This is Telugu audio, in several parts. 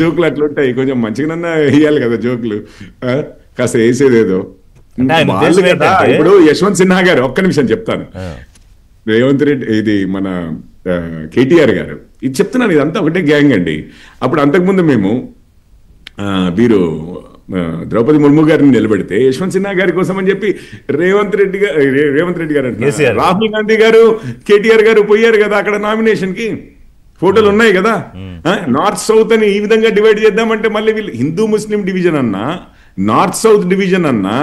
జోకులు అట్లుంటాయి, కొంచెం మంచిగానన్నా వేయాలి కదా జోకులు. కాస్త వేసేదేదో వాళ్ళు కదా. ఇప్పుడు యశ్వంత్ సిన్హా గారు, ఒక్క నిమిషం చెప్తాను. రేవంత్ రెడ్డి, ఇది మన కేటీఆర్ గారు, ఇది చెప్తున్నాను, ఇదంతా ఒకటే గ్యాంగ్ అండి. అప్పుడు అంతకుముందు మేము వీరు ద్రౌపది ముర్ము గారిని నిలబెడితే యశ్వంత్ సిన్హా గారి కోసం అని చెప్పి రేవంత్ రెడ్డి గారు అంటే రాహుల్ గాంధీ గారు, కేటీఆర్ గారు పోయారు కదా అక్కడ నామినేషన్ కి. ఫోటోలు ఉన్నాయి కదా. నార్త్ సౌత్ అని ఈ విధంగా డివైడ్ చేద్దామంటే మళ్ళీ వీళ్ళు హిందూ ముస్లిం డివిజన్ అన్నా, నార్త్ సౌత్ డివిజన్ అన్నా,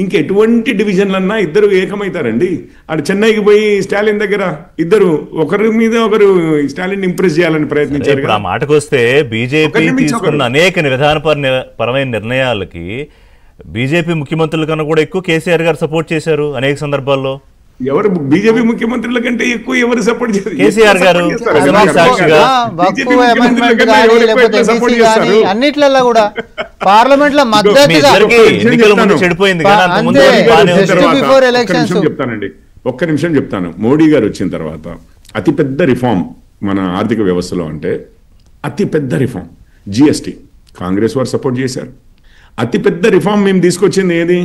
ఇంకెటువంటి డివిజన్లు అన్నా ఇద్దరు ఏకమవుతారండి. అటు చెన్నైకి పోయి స్టాలిన్ దగ్గర ఇద్దరు ఒకరి మీద ఒకరు స్టాలిన్ ఇంప్రెస్ చేయాలని ప్రయత్నించారు. ఆ మాటకు వస్తే బీజేపీ తీసుకున్న అనేక విధానపరమైన నిర్ణయాలకి బీజేపీ ముఖ్యమంత్రుల కన్నా కూడా ఎక్కువ కేసీఆర్ గారు సపోర్ట్ చేశారు అనేక సందర్భాల్లో. ఎవరు బీజేపీ ముఖ్యమంత్రుల కంటే ఎక్కువ ఎవరు సపోర్ట్ చేస్తారు? కేసీఆర్ గారు అన్నిట్లలో కూడా పార్లమెంట్ లో మద్దతుగా చెడిపోయింది. చెప్తానండి, ఒక్క నిమిషం చెప్తాను. మోడీ గారు వచ్చిన తర్వాత అతిపెద్ద రిఫార్మ్ మన ఆర్థిక వ్యవస్థలో అంటే అతిపెద్ద రిఫార్మ్ జిఎస్టీ. కాంగ్రెస్ వారు సపోర్ట్ చేశారు. అతిపెద్ద రిఫార్మ్ మేము తీసుకొచ్చింది ఏది?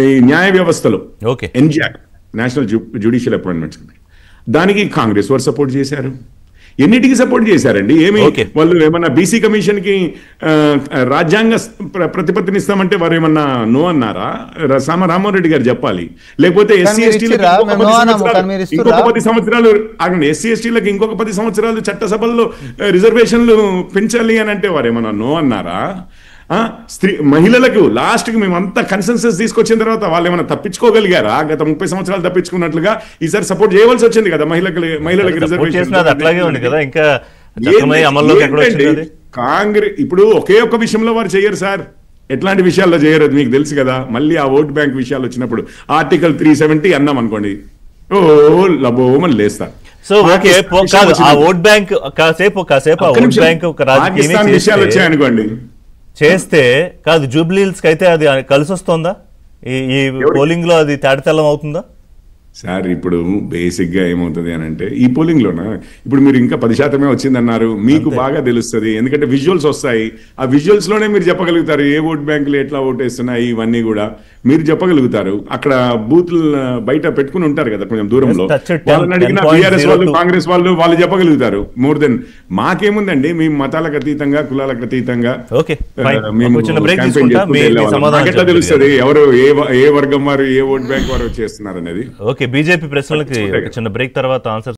ఈ న్యాయ వ్యవస్థలో ఎన్జిఆర్, నేషనల్ జ్యుడిషియల్ అపాయింట్మెంట్స్. దానికి కాంగ్రెస్ వారు సపోర్ట్ చేశారు. ఎన్నిటికి సపోర్ట్ చేశారండి? ఏమి వాళ్ళు ఏమన్నా బీసీ కమిషన్ కి రాజ్యాంగ ప్రతిపత్తిని ఇస్తామంటే వారు ఏమన్నా నో అన్నారా? రామ్మోహన్ రెడ్డి గారు చెప్పాలి. లేకపోతే ఎస్సీ ఎస్టీలకు ఇంకొక 10 సంవత్సరాలు ఆగండి, ఎస్సీ ఎస్టీలకు ఇంకొక 10 సంవత్సరాలు చట్టసభల్లో రిజర్వేషన్లు పెంచాలి అని అంటే వారు ఏమన్నా నో అన్నారా? మహిళలకు లాస్ట్ కి మేమంతా కన్సెన్సస్ తీసుకొచ్చిన తర్వాత వాళ్ళు ఏమైనా తప్పించుకోగలిగారా? గత 30 సంవత్సరాలు తప్పించుకున్నట్లుగా ఈసారి సపోర్ట్ చేయవలసి వచ్చింది కదా మహిళలకు రిజర్వేషన్. కాంగ్రెస్ ఇప్పుడు ఒకే ఒక్క విషయంలో వారు చేయరు సార్, ఎట్లాంటి విషయాల్లో చేయరు అది మీకు తెలుసు కదా. మళ్ళీ ఆ ఓట్ బ్యాంక్ విషయాలు వచ్చినప్పుడు ఆర్టికల్ 370 అన్నాం అనుకోండి, ఓ లబోమని లేస్తారు. సో ఓకే, ఆ ఓట్ బ్యాంక్ కాసేపు పాకిస్తాన్ విషయాలు వచ్చాయనుకోండి చేస్తే కాదు, జూబ్లీహిల్స్ కి అయితే అది కలిసి వస్తుందా? ఈ పోలింగ్ లో అది తేటతెల్లం అవుతుందా సార్? ఇప్పుడు బేసిక్ గా ఏమవుతుంది అని అంటే ఈ పోలింగ్ లోన ఇప్పుడు మీరు ఇంకా 10% వచ్చిందన్నారు, మీకు బాగా తెలుస్తుంది ఎందుకంటే విజువల్స్ వస్తాయి. ఆ విజువల్స్ లోనే మీరు చెప్పగలుగుతారు ఏ ఓట్ బ్యాంకులు ఎట్లా ఓటేస్తున్నాయి, ఇవన్నీ కూడా మీరు చెప్పగలుగుతారు. అక్కడ బూత్ బయట పెట్టుకుని ఉంటారు కదా కొంచెం దూరంలో, వాళ్ళని అడిగిన టీఆర్ఎస్ వాళ్ళు, కాంగ్రెస్ వాళ్ళు చెప్పగలుగుతారు. మోర్ దెన్ మాకేముందండి, మేము మతాలకు అతీతంగా, కులాలకు అతీతంగా ఎట్లా తెలుస్తుంది ఎవరు ఏ వర్గం వారు ఏ ఓట్ బ్యాంక్ వారు చేస్తున్నారు అనేది. బీజేపీ ప్రశ్నలకి చిన్న బ్రేక్ తర్వాత ఆన్సర్